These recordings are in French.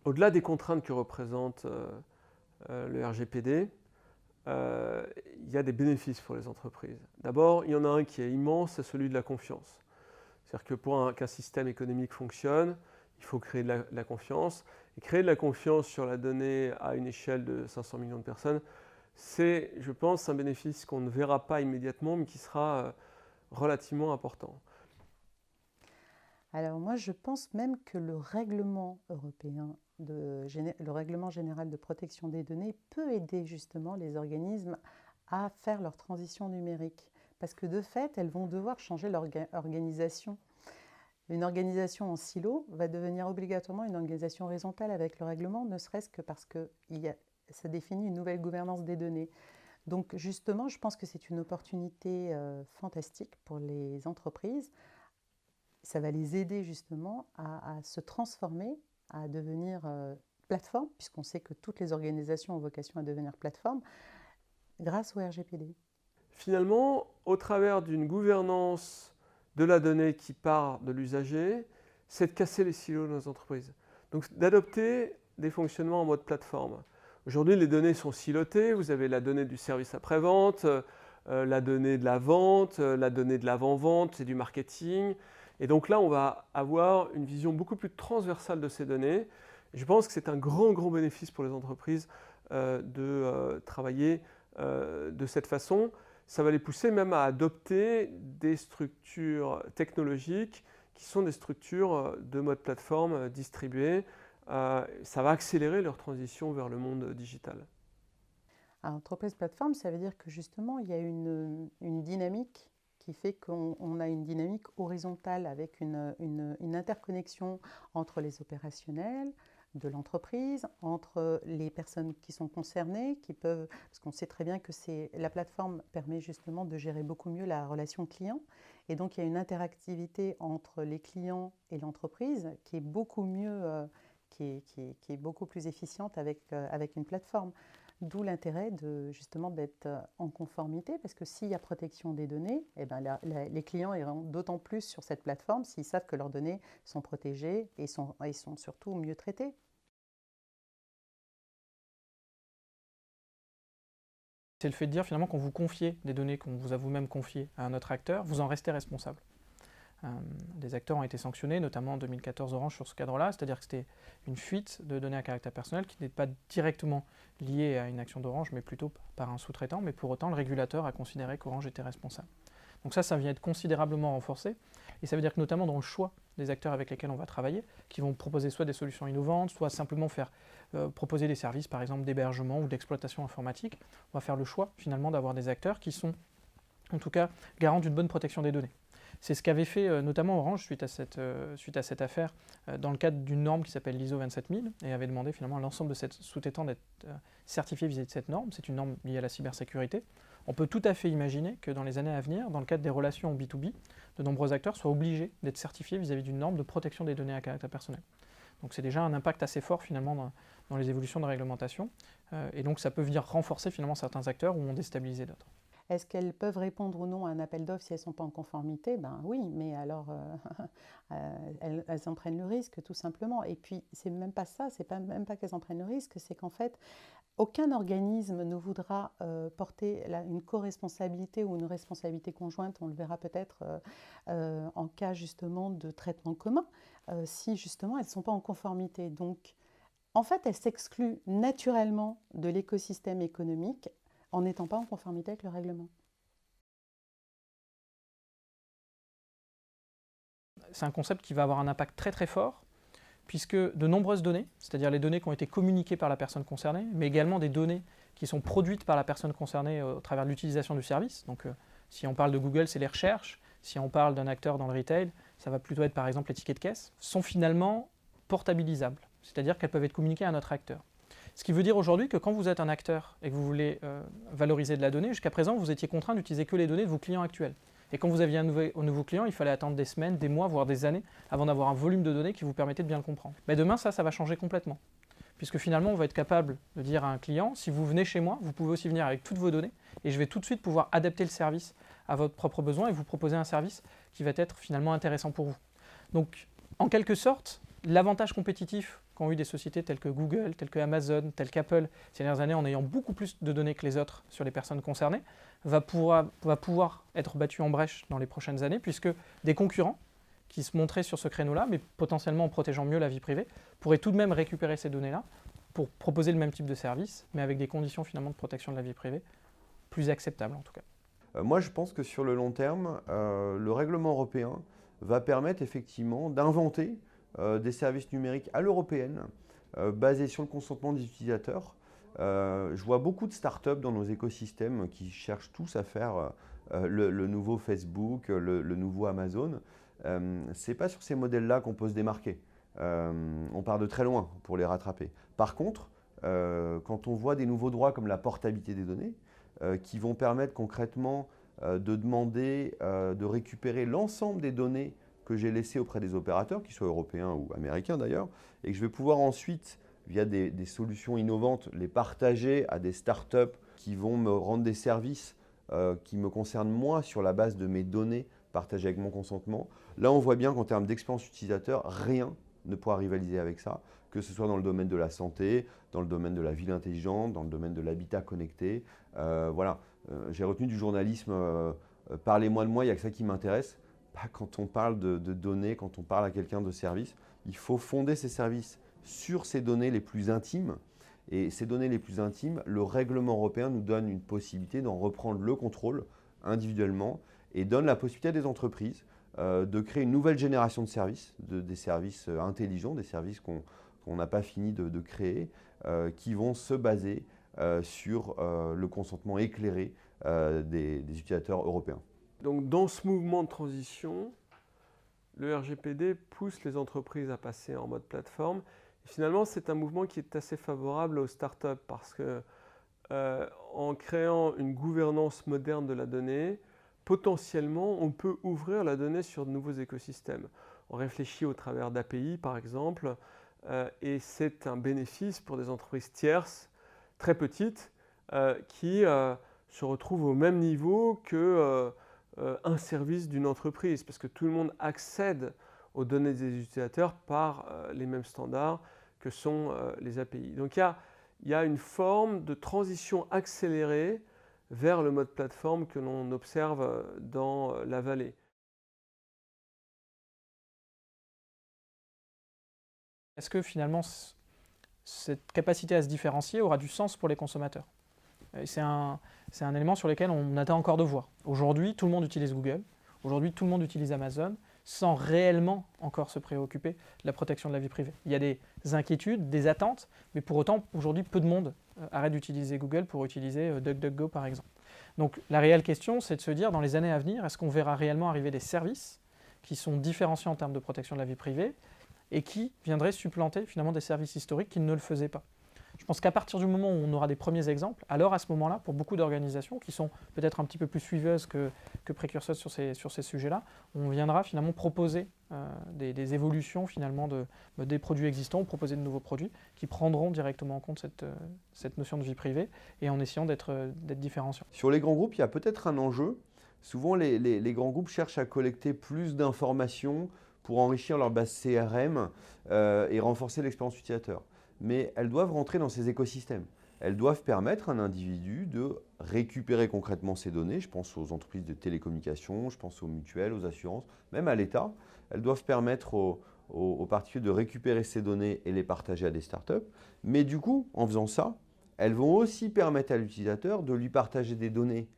au-delà des contraintes que représente le RGPD, il y a des bénéfices pour les entreprises. D'abord, il y en a un qui est immense, c'est celui de la confiance. C'est-à-dire que pour qu'un système économique fonctionne, il faut créer de la confiance. Et créer de la confiance sur la donnée à une échelle de 500 millions de personnes, c'est, je pense, un bénéfice qu'on ne verra pas immédiatement, mais qui sera relativement important. Alors moi, je pense même que le règlement européen, le règlement général de protection des données peut aider justement les organismes à faire leur transition numérique. Parce que de fait, elles vont devoir changer leur organisation. Une organisation en silo va devenir obligatoirement une organisation horizontale avec le règlement, ne serait-ce que parce que ça définit une nouvelle gouvernance des données. Donc justement, je pense que c'est une opportunité fantastique pour les entreprises. Ça va les aider justement à se transformer, à devenir plateforme, puisqu'on sait que toutes les organisations ont vocation à devenir plateforme, grâce au RGPD. Finalement, au travers d'une gouvernance de la donnée qui part de l'usager, c'est de casser les silos de nos entreprises. Donc d'adopter des fonctionnements en mode plateforme. Aujourd'hui, les données sont silotées. Vous avez la donnée du service après-vente, la donnée de la vente, la donnée de l'avant-vente, c'est du marketing. Et donc là, on va avoir une vision beaucoup plus transversale de ces données. Et je pense que c'est un grand, grand bénéfice pour les entreprises de travailler de cette façon. Ça va les pousser même à adopter des structures technologiques qui sont des structures de mode plateforme distribuées. Ça va accélérer leur transition vers le monde digital. Entreprise plateforme, ça veut dire que justement, il y a une dynamique qui fait qu'on a une dynamique horizontale avec une interconnexion entre les opérationnels de l'entreprise, entre les personnes qui sont concernées, parce qu'on sait très bien que la plateforme permet justement de gérer beaucoup mieux la relation client. Et donc, il y a une interactivité entre les clients et l'entreprise qui est beaucoup mieux, qui est beaucoup plus efficiente avec une plateforme. D'où l'intérêt justement d'être en conformité, parce que s'il y a protection des données, eh ben les clients iront d'autant plus sur cette plateforme s'ils savent que leurs données sont protégées et sont surtout mieux traitées. C'est le fait de dire finalement qu'on vous confie des données qu'on vous a vous-même confiées à un autre acteur, vous en restez responsable. Des acteurs ont été sanctionnés, notamment en 2014 Orange sur ce cadre-là, c'est-à-dire que c'était une fuite de données à caractère personnel qui n'est pas directement liée à une action d'Orange, mais plutôt par un sous-traitant, mais pour autant le régulateur a considéré qu'Orange était responsable. Donc ça vient être considérablement renforcé, et ça veut dire que notamment dans le choix des acteurs avec lesquels on va travailler, qui vont proposer soit des solutions innovantes, soit simplement proposer des services, par exemple d'hébergement ou d'exploitation informatique, on va faire le choix finalement d'avoir des acteurs qui sont en tout cas garants d'une bonne protection des données. C'est ce qu'avait fait notamment Orange suite à cette affaire dans le cadre d'une norme qui s'appelle l'ISO 27000 et avait demandé finalement à l'ensemble de ses sous-traitants d'être certifiés vis-à-vis de cette norme. C'est une norme liée à la cybersécurité. On peut tout à fait imaginer que dans les années à venir, dans le cadre des relations en B2B, de nombreux acteurs soient obligés d'être certifiés vis-à-vis d'une norme de protection des données à caractère personnel. Donc c'est déjà un impact assez fort finalement dans les évolutions de réglementation et donc ça peut venir renforcer finalement certains acteurs ou en déstabiliser d'autres. Est-ce qu'elles peuvent répondre ou non à un appel d'offres si elles ne sont pas en conformité? Ben oui, mais alors elles en prennent le risque tout simplement. Et puis c'est même pas ça, c'est même pas qu'elles en prennent le risque, c'est qu'en fait aucun organisme ne voudra porter une co-responsabilité ou une responsabilité conjointe, on le verra peut-être en cas justement de traitement commun, si justement elles ne sont pas en conformité. Donc en fait elles s'excluent naturellement de l'écosystème économique en n'étant pas en conformité avec le règlement. C'est un concept qui va avoir un impact très très fort, puisque de nombreuses données, c'est-à-dire les données qui ont été communiquées par la personne concernée, mais également des données qui sont produites par la personne concernée au travers de l'utilisation du service. Donc si on parle de Google, c'est les recherches. Si on parle d'un acteur dans le retail, ça va plutôt être par exemple les tickets de caisse, sont finalement portabilisables, c'est-à-dire qu'elles peuvent être communiquées à un autre acteur. Ce qui veut dire aujourd'hui que quand vous êtes un acteur et que vous voulez valoriser de la donnée, jusqu'à présent, vous étiez contraint d'utiliser que les données de vos clients actuels. Et quand vous aviez un nouveau client, il fallait attendre des semaines, des mois, voire des années avant d'avoir un volume de données qui vous permettait de bien le comprendre. Mais demain, ça va changer complètement. Puisque finalement, on va être capable de dire à un client, si vous venez chez moi, vous pouvez aussi venir avec toutes vos données et je vais tout de suite pouvoir adapter le service à votre propre besoin et vous proposer un service qui va être finalement intéressant pour vous. Donc, en quelque sorte, l'avantage compétitif qu'ont eu des sociétés telles que Google, telles que Amazon, telles qu'Apple ces dernières années en ayant beaucoup plus de données que les autres sur les personnes concernées, va pouvoir être battu en brèche dans les prochaines années puisque des concurrents qui se montraient sur ce créneau-là, mais potentiellement en protégeant mieux la vie privée, pourraient tout de même récupérer ces données-là pour proposer le même type de service, mais avec des conditions finalement de protection de la vie privée plus acceptables en tout cas. Moi, je pense que sur le long terme, le règlement européen va permettre effectivement d'inventer des services numériques à l'européenne basés sur le consentement des utilisateurs. Je vois beaucoup de startups dans nos écosystèmes qui cherchent tous à faire le nouveau Facebook, le nouveau Amazon. Ce n'est pas sur ces modèles-là qu'on peut se démarquer. On part de très loin pour les rattraper. Par contre, quand on voit des nouveaux droits comme la portabilité des données, qui vont permettre concrètement de demander de récupérer l'ensemble des données que j'ai laissées auprès des opérateurs, qu'ils soient européens ou américains d'ailleurs, et que je vais pouvoir ensuite, via des solutions innovantes, les partager à des startups qui vont me rendre des services qui me concernent moi sur la base de mes données partagées avec mon consentement. Là, on voit bien qu'en termes d'expérience utilisateur, rien ne pourra rivaliser avec ça, que ce soit dans le domaine de la santé, dans le domaine de la ville intelligente, dans le domaine de l'habitat connecté. Voilà, j'ai retenu du journalisme, parlez-moi de moi, il n'y a que ça qui m'intéresse. Quand on parle de données, quand on parle à quelqu'un de service, il faut fonder ces services sur ces données les plus intimes. Et ces données les plus intimes, le règlement européen nous donne une possibilité d'en reprendre le contrôle individuellement et donne la possibilité à des entreprises de créer une nouvelle génération de services, des services intelligents, des services qu'on n'a pas fini de créer, qui vont se baser sur le consentement éclairé des utilisateurs européens. Donc dans ce mouvement de transition, le RGPD pousse les entreprises à passer en mode plateforme. Et finalement, c'est un mouvement qui est assez favorable aux startups parce que en créant une gouvernance moderne de la donnée, potentiellement, on peut ouvrir la donnée sur de nouveaux écosystèmes. On réfléchit au travers d'API, par exemple, et c'est un bénéfice pour des entreprises tierces, très petites, qui se retrouvent au même niveau que un service d'une entreprise, parce que tout le monde accède aux données des utilisateurs par les mêmes standards que sont les API. Donc il y a une forme de transition accélérée vers le mode plateforme que l'on observe dans la vallée. Est-ce que finalement cette capacité à se différencier aura du sens pour les consommateurs ? C'est un élément sur lequel on attend encore de voir. Aujourd'hui, tout le monde utilise Google. Aujourd'hui, tout le monde utilise Amazon sans réellement encore se préoccuper de la protection de la vie privée. Il y a des inquiétudes, des attentes, mais pour autant, aujourd'hui, peu de monde arrête d'utiliser Google pour utiliser DuckDuckGo, par exemple. Donc, la réelle question, c'est de se dire, dans les années à venir, est-ce qu'on verra réellement arriver des services qui sont différenciés en termes de protection de la vie privée et qui viendraient supplanter finalement des services historiques qui ne le faisaient pas ? Je pense qu'à partir du moment où on aura des premiers exemples, alors à ce moment-là, pour beaucoup d'organisations qui sont peut-être un petit peu plus suiveuses que précurseuses sur ces sujets-là, on viendra finalement proposer des évolutions finalement des produits existants, ou proposer de nouveaux produits qui prendront directement en compte cette notion de vie privée et en essayant d'être différenciants. Sur les grands groupes, il y a peut-être un enjeu. Souvent, les grands groupes cherchent à collecter plus d'informations pour enrichir leur base CRM et renforcer l'expérience utilisateur. Mais elles doivent rentrer dans ces écosystèmes. Elles doivent permettre à un individu de récupérer concrètement ces données. Je pense aux entreprises de télécommunications, je pense aux mutuelles, aux assurances, même à l'État. Elles doivent permettre aux particuliers de récupérer ces données et les partager à des startups. Mais du coup, en faisant ça, elles vont aussi permettre à l'utilisateur de lui partager des données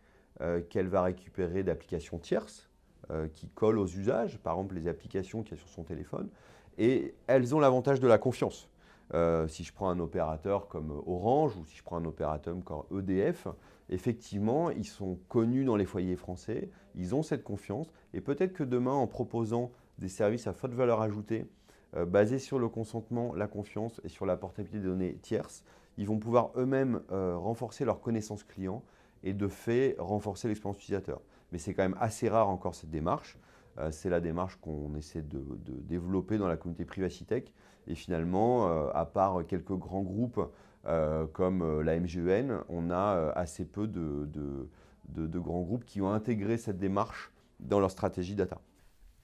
qu'elle va récupérer d'applications tierces qui collent aux usages, par exemple les applications qu'il y a sur son téléphone. Et elles ont l'avantage de la confiance. Si je prends un opérateur comme Orange ou si je prends un opérateur comme EDF, effectivement, ils sont connus dans les foyers français, ils ont cette confiance et peut-être que demain, en proposant des services à forte valeur ajoutée, basés sur le consentement, la confiance et sur la portabilité des données tierces, ils vont pouvoir eux-mêmes renforcer leur connaissance client et de fait renforcer l'expérience utilisateur. Mais c'est quand même assez rare encore cette démarche. C'est la démarche qu'on essaie de développer dans la communauté PrivacyTech. Et finalement, à part quelques grands groupes comme la MGEN, on a assez peu de grands groupes qui ont intégré cette démarche dans leur stratégie data.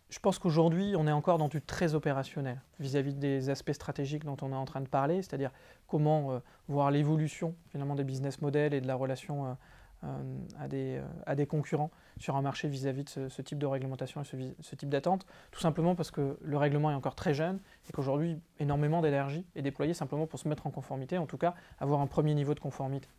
Je pense qu'aujourd'hui, on est encore dans du très opérationnel vis-à-vis des aspects stratégiques dont on est en train de parler, c'est-à-dire comment voir l'évolution finalement des business models et de la relation à des concurrents sur un marché vis-à-vis de ce type de réglementation et ce type d'attente, tout simplement parce que le règlement est encore très jeune et qu'aujourd'hui, énormément d'énergie est déployée simplement pour se mettre en conformité, en tout cas avoir un premier niveau de conformité.